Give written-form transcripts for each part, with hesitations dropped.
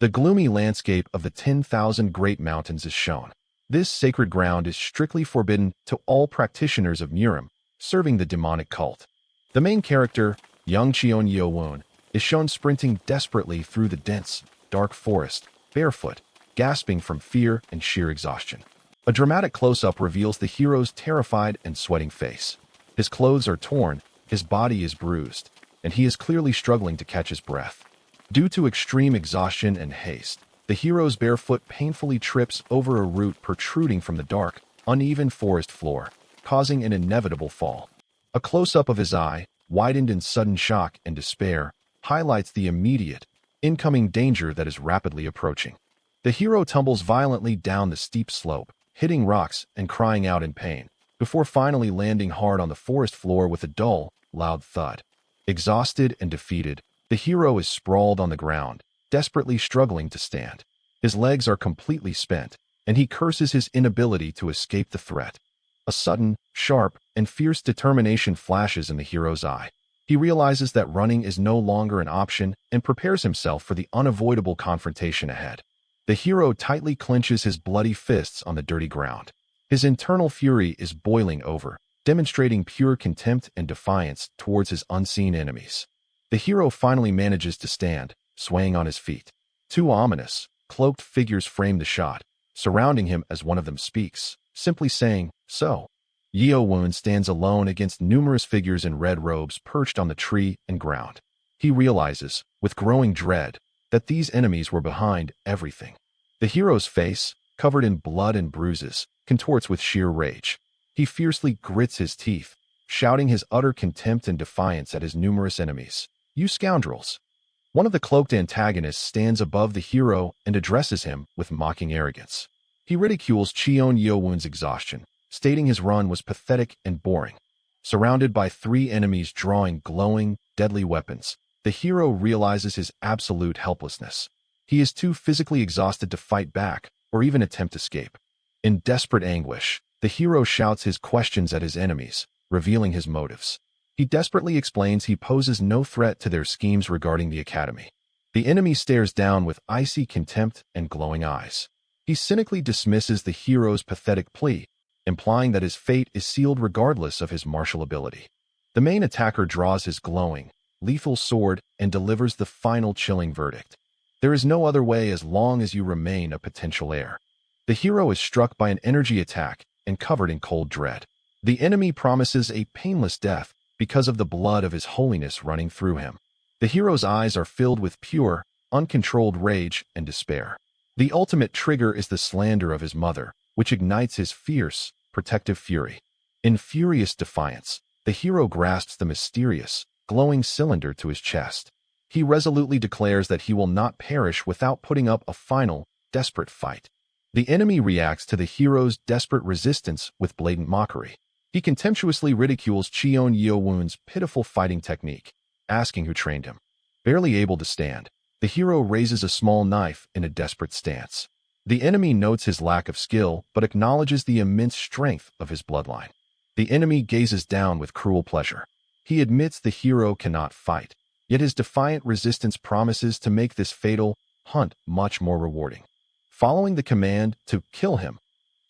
The gloomy landscape of the 10,000 Great Mountains is shown. This sacred ground is strictly forbidden to all practitioners of Murim, serving the demonic cult. The main character, young Cheon Yeo-Woon, is shown sprinting desperately through the dense, dark forest, barefoot, gasping from fear and sheer exhaustion. A dramatic close-up reveals the hero's terrified and sweating face. His clothes are torn, his body is bruised, and he is clearly struggling to catch his breath. Due to extreme exhaustion and haste, the hero's barefoot painfully trips over a root protruding from the dark, uneven forest floor, causing an inevitable fall. A close-up of his eye, widened in sudden shock and despair, highlights the immediate, incoming danger that is rapidly approaching. The hero tumbles violently down the steep slope, hitting rocks and crying out in pain, before finally landing hard on the forest floor with a dull, loud thud. Exhausted and defeated, the hero is sprawled on the ground, desperately struggling to stand. His legs are completely spent, and he curses his inability to escape the threat. A sudden, sharp, and fierce determination flashes in the hero's eye. He realizes that running is no longer an option and prepares himself for the unavoidable confrontation ahead. The hero tightly clenches his bloody fists on the dirty ground. His internal fury is boiling over, demonstrating pure contempt and defiance towards his unseen enemies. The hero finally manages to stand, swaying on his feet. Two ominous, cloaked figures frame the shot, surrounding him as one of them speaks, simply saying, "So." Yeo-Woon stands alone against numerous figures in red robes perched on the tree and ground. He realizes, with growing dread, that these enemies were behind everything. The hero's face, covered in blood and bruises, contorts with sheer rage. He fiercely grits his teeth, shouting his utter contempt and defiance at his numerous enemies. "You scoundrels!" One of the cloaked antagonists stands above the hero and addresses him with mocking arrogance. He ridicules Cheon Yeo-Woon's exhaustion, stating his run was pathetic and boring. Surrounded by three enemies drawing glowing, deadly weapons, the hero realizes his absolute helplessness. He is too physically exhausted to fight back or even attempt escape. In desperate anguish, the hero shouts his questions at his enemies, revealing his motives. He desperately explains he poses no threat to their schemes regarding the academy. The enemy stares down with icy contempt and glowing eyes. He cynically dismisses the hero's pathetic plea, implying that his fate is sealed regardless of his martial ability. The main attacker draws his glowing, lethal sword and delivers the final chilling verdict. There is no other way as long as you remain a potential heir. The hero is struck by an energy attack and covered in cold dread. The enemy promises a painless death because of the blood of his holiness running through him. The hero's eyes are filled with pure, uncontrolled rage and despair. The ultimate trigger is the slander of his mother, which ignites his fierce, protective fury. In furious defiance, the hero grasps the mysterious, glowing cylinder to his chest. He resolutely declares that he will not perish without putting up a final, desperate fight. The enemy reacts to the hero's desperate resistance with blatant mockery. He contemptuously ridicules Cheon Yeo-Woon's pitiful fighting technique, asking who trained him. Barely able to stand, the hero raises a small knife in a desperate stance. The enemy notes his lack of skill but acknowledges the immense strength of his bloodline. The enemy gazes down with cruel pleasure. He admits the hero cannot fight, yet his defiant resistance promises to make this fatal hunt much more rewarding. Following the command to kill him,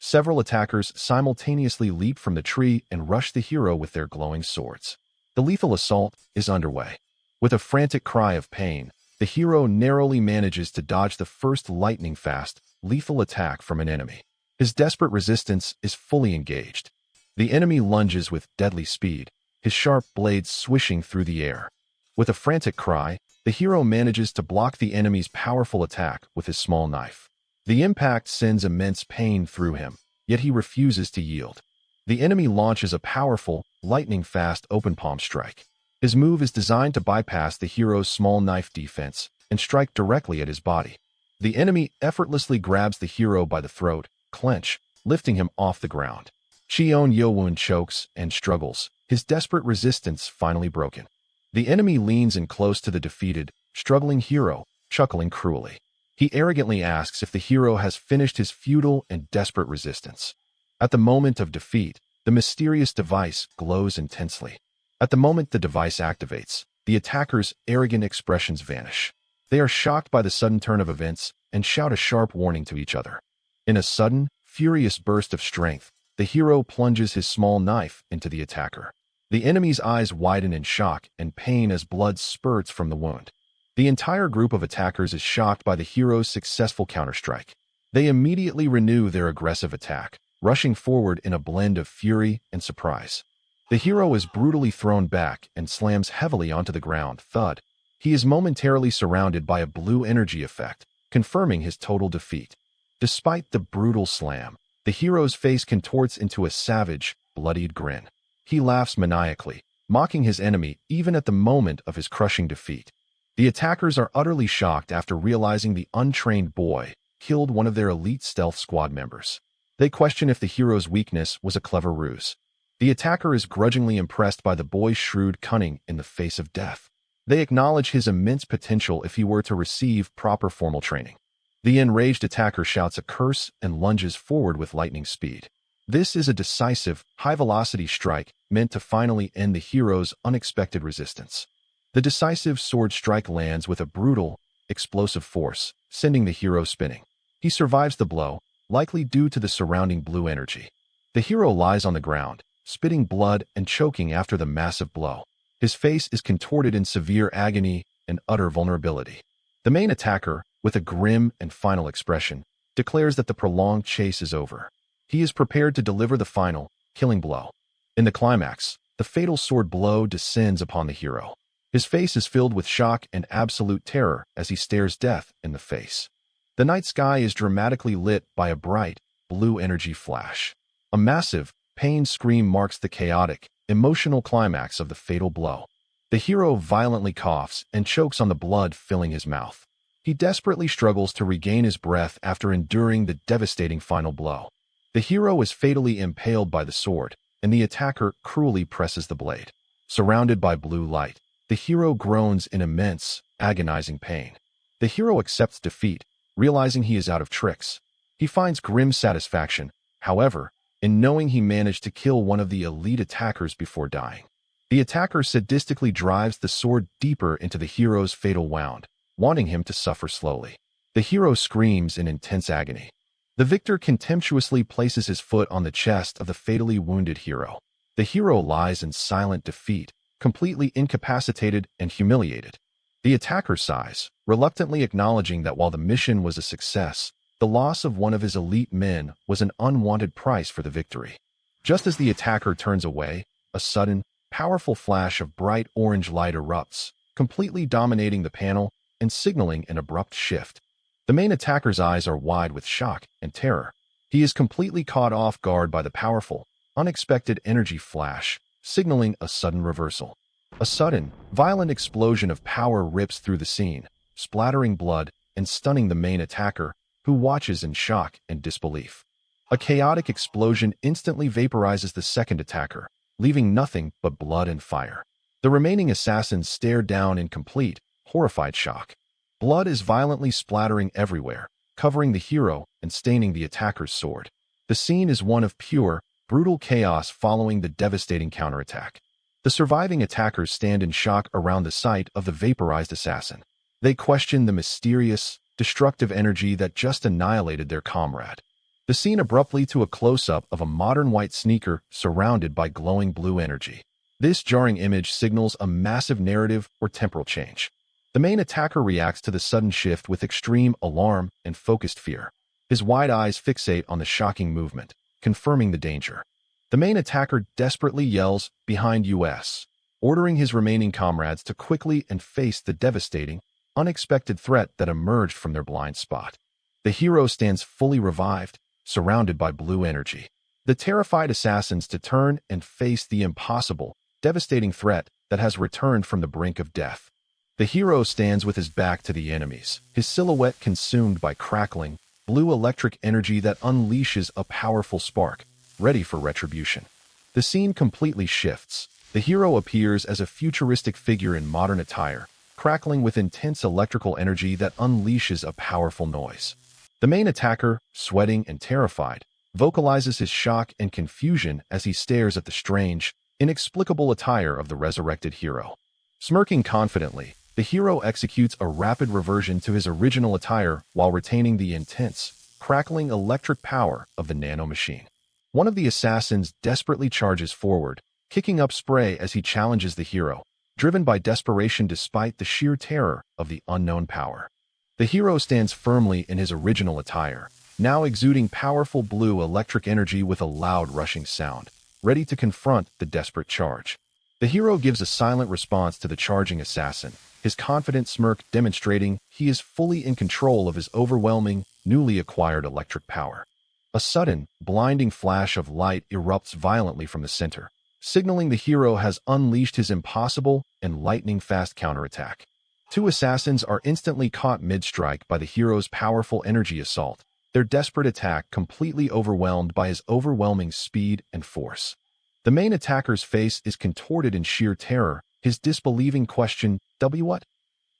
several attackers simultaneously leap from the tree and rush the hero with their glowing swords. The lethal assault is underway. With a frantic cry of pain, the hero narrowly manages to dodge the first lightning-fast, lethal attack from an enemy. His desperate resistance is fully engaged. The enemy lunges with deadly speed, his sharp blades swishing through the air. With a frantic cry, the hero manages to block the enemy's powerful attack with his small knife. The impact sends immense pain through him, yet he refuses to yield. The enemy launches a powerful, lightning-fast open palm strike. His move is designed to bypass the hero's small knife defense and strike directly at his body. The enemy effortlessly grabs the hero by the throat, clench, lifting him off the ground. Cheon Yeo-Woon chokes and struggles, his desperate resistance finally broken. The enemy leans in close to the defeated, struggling hero, chuckling cruelly. He arrogantly asks if the hero has finished his futile and desperate resistance. At the moment of defeat, the mysterious device glows intensely. At the moment the device activates, the attacker's arrogant expressions vanish. They are shocked by the sudden turn of events and shout a sharp warning to each other. In a sudden, furious burst of strength, the hero plunges his small knife into the attacker. The enemy's eyes widen in shock and pain as blood spurts from the wound. The entire group of attackers is shocked by the hero's successful counterstrike. They immediately renew their aggressive attack, rushing forward in a blend of fury and surprise. The hero is brutally thrown back and slams heavily onto the ground, thud. He is momentarily surrounded by a blue energy effect, confirming his total defeat. Despite the brutal slam, the hero's face contorts into a savage, bloodied grin. He laughs maniacally, mocking his enemy even at the moment of his crushing defeat. The attackers are utterly shocked after realizing the untrained boy killed one of their elite stealth squad members. They question if the hero's weakness was a clever ruse. The attacker is grudgingly impressed by the boy's shrewd cunning in the face of death. They acknowledge his immense potential if he were to receive proper formal training. The enraged attacker shouts a curse and lunges forward with lightning speed. This is a decisive, high-velocity strike meant to finally end the hero's unexpected resistance. The decisive sword strike lands with a brutal, explosive force, sending the hero spinning. He survives the blow, likely due to the surrounding blue energy. The hero lies on the ground, spitting blood and choking after the massive blow. His face is contorted in severe agony and utter vulnerability. The main attacker, with a grim and final expression, declares that the prolonged chase is over. He is prepared to deliver the final, killing blow. In the climax, the fatal sword blow descends upon the hero. His face is filled with shock and absolute terror as he stares death in the face. The night sky is dramatically lit by a bright, blue energy flash. A massive, pained scream marks the chaotic, emotional climax of the fatal blow. The hero violently coughs and chokes on the blood filling his mouth. He desperately struggles to regain his breath after enduring the devastating final blow. The hero is fatally impaled by the sword, and the attacker cruelly presses the blade. Surrounded by blue light, the hero groans in immense, agonizing pain. The hero accepts defeat, realizing he is out of tricks. He finds grim satisfaction, however, in knowing he managed to kill one of the elite attackers before dying. The attacker sadistically drives the sword deeper into the hero's fatal wound, wanting him to suffer slowly. The hero screams in intense agony. The victor contemptuously places his foot on the chest of the fatally wounded hero. The hero lies in silent defeat, completely incapacitated and humiliated. The attacker sighs, reluctantly acknowledging that while the mission was a success, the loss of one of his elite men was an unwanted price for the victory. Just as the attacker turns away, a sudden, powerful flash of bright orange light erupts, completely dominating the panel and signaling an abrupt shift. The main attacker's eyes are wide with shock and terror. He is completely caught off guard by the powerful, unexpected energy flash, signaling a sudden reversal. A sudden, violent explosion of power rips through the scene, splattering blood and stunning the main attacker, who watches in shock and disbelief. A chaotic explosion instantly vaporizes the second attacker, leaving nothing but blood and fire. The remaining assassins stare down in complete, horrified shock. Blood is violently splattering everywhere, covering the hero and staining the attacker's sword. The scene is one of pure, brutal chaos following the devastating counterattack. The surviving attackers stand in shock around the sight of the vaporized assassin. They question the mysterious, destructive energy that just annihilated their comrade. The scene abruptly to a close-up of a modern white sneaker surrounded by glowing blue energy. This jarring image signals a massive narrative or temporal change. The main attacker reacts to the sudden shift with extreme alarm and focused fear. His wide eyes fixate on the shocking movement, confirming the danger. The main attacker desperately yells, "Behind us," ordering his remaining comrades to quickly and face the devastating, unexpected threat that emerged from their blind spot. The hero stands fully revived, surrounded by blue energy. The terrified assassins to turn and face the impossible, devastating threat that has returned from the brink of death. The hero stands with his back to the enemies, his silhouette consumed by crackling, blue electric energy that unleashes a powerful spark, ready for retribution. The scene completely shifts. The hero appears as a futuristic figure in modern attire, crackling with intense electrical energy that unleashes a powerful noise. The main attacker, sweating and terrified, vocalizes his shock and confusion as he stares at the strange, inexplicable attire of the resurrected hero. Smirking confidently, The hero executes a rapid reversion to his original attire while retaining the intense, crackling electric power of the Nano Machine. One of the assassins desperately charges forward, kicking up spray as he challenges the hero, driven by desperation despite the sheer terror of the unknown power. The hero stands firmly in his original attire, now exuding powerful blue electric energy with a loud rushing sound, ready to confront the desperate charge. The hero gives a silent response to the charging assassin, his confident smirk demonstrating he is fully in control of his overwhelming, newly acquired electric power. A sudden, blinding flash of light erupts violently from the center, signaling the hero has unleashed his impossible and lightning-fast counterattack. Two assassins are instantly caught mid-strike by the hero's powerful energy assault, their desperate attack completely overwhelmed by his overwhelming speed and force. The main attacker's face is contorted in sheer terror, his disbelieving question, "What?"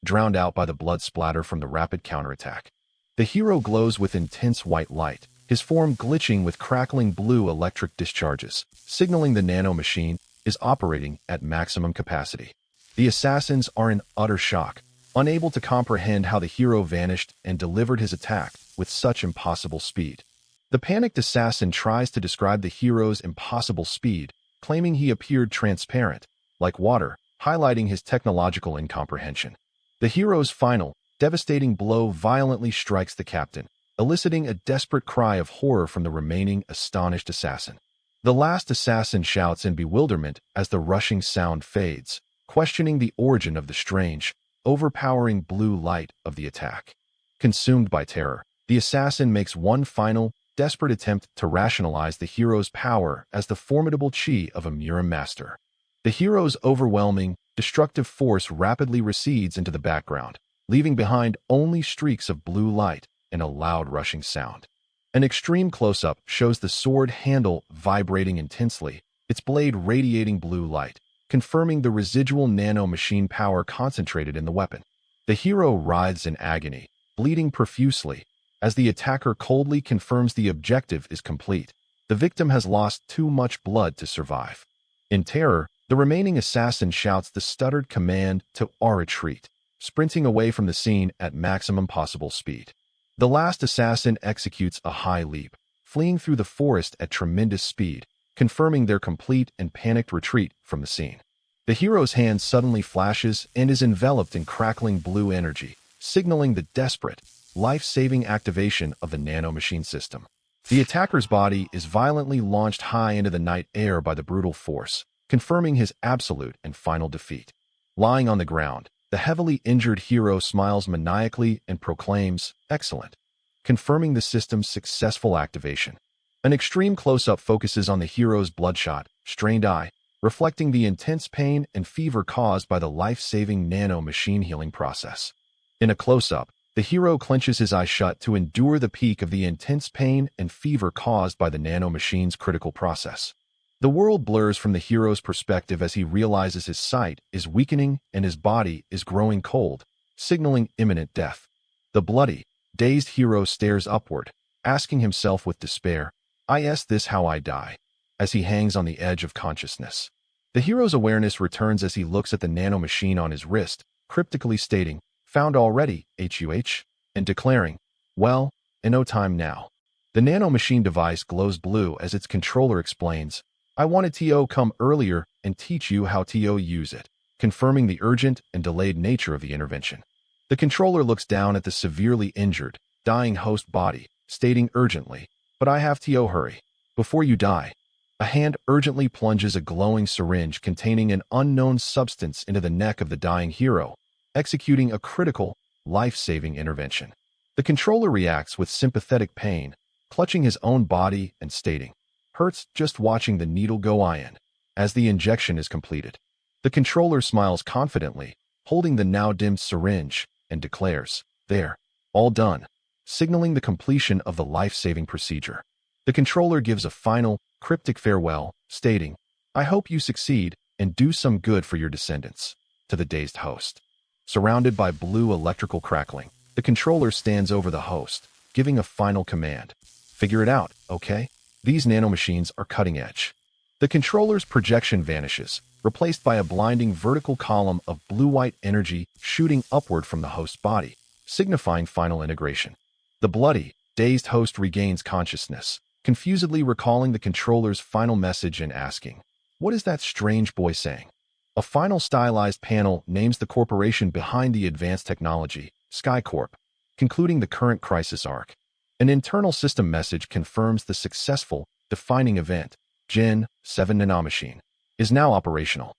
drowned out by the blood splatter from the rapid counterattack. The hero glows with intense white light, his form glitching with crackling blue electric discharges, signaling the Nano Machine is operating at maximum capacity. The assassins are in utter shock, unable to comprehend how the hero vanished and delivered his attack with such impossible speed. The panicked assassin tries to describe the hero's impossible speed, claiming he appeared transparent, like water, highlighting his technological incomprehension. The hero's final, devastating blow violently strikes the captain, eliciting a desperate cry of horror from the remaining astonished assassin. The last assassin shouts in bewilderment as the rushing sound fades, questioning the origin of the strange, overpowering blue light of the attack. Consumed by terror, the assassin makes one final, desperate attempt to rationalize the hero's power as the formidable chi of a Murim master. The hero's overwhelming, destructive force rapidly recedes into the background, leaving behind only streaks of blue light and a loud rushing sound. An extreme close-up shows the sword handle vibrating intensely, its blade radiating blue light, confirming the residual Nano Machine power concentrated in the weapon. The hero writhes in agony, bleeding profusely, as the attacker coldly confirms the objective is complete. The victim has lost too much blood to survive. In terror, the remaining assassin shouts the stuttered command to retreat, sprinting away from the scene at maximum possible speed. The last assassin executes a high leap, fleeing through the forest at tremendous speed, confirming their complete and panicked retreat from the scene. The hero's hand suddenly flashes and is enveloped in crackling blue energy, signaling the desperate, life-saving activation of the Nano Machine system. The attacker's body is violently launched high into the night air by the brutal force, confirming his absolute and final defeat. Lying on the ground, the heavily injured hero smiles maniacally and proclaims, "Excellent," confirming the system's successful activation. An extreme close-up focuses on the hero's bloodshot, strained eye, reflecting the intense pain and fever caused by the life-saving Nano Machine healing process. In a close-up, the hero clenches his eyes shut to endure the peak of the intense pain and fever caused by the Nano Machine's critical process. The world blurs from the hero's perspective as he realizes his sight is weakening and his body is growing cold, signaling imminent death. The bloody, dazed hero stares upward, asking himself with despair, "Is this how I die?" as he hangs on the edge of consciousness. The hero's awareness returns as he looks at the Nano Machine on his wrist, cryptically stating, "Found already, HUH," and declaring, "Well, in no time now." The Nano Machine device glows blue as its controller explains, "I wanted to come earlier and teach you how to use it," confirming the urgent and delayed nature of the intervention. The controller looks down at the severely injured, dying host body, stating urgently, "But I have to hurry. Before you die." A hand urgently plunges a glowing syringe containing an unknown substance into the neck of the dying hero, executing a critical, life-saving intervention. The controller reacts with sympathetic pain, clutching his own body and stating, "Hurts just watching the needle go in," as the injection is completed. The controller smiles confidently, holding the now dimmed syringe, and declares, "There, all done," signaling the completion of the life-saving procedure. The controller gives a final, cryptic farewell, stating, "I hope you succeed and do some good for your descendants," to the dazed host. Surrounded by blue electrical crackling, the controller stands over the host, giving a final command. "Figure it out, okay? These nanomachines are cutting edge." The controller's projection vanishes, replaced by a blinding vertical column of blue-white energy shooting upward from the host's body, signifying final integration. The bloody, dazed host regains consciousness, confusedly recalling the controller's final message and asking, "What is that strange boy saying?" A final stylized panel names the corporation behind the advanced technology, SkyCorp, concluding the current crisis arc. An internal system message confirms the successful, defining event, Gen 7 Nano Machine, is now operational.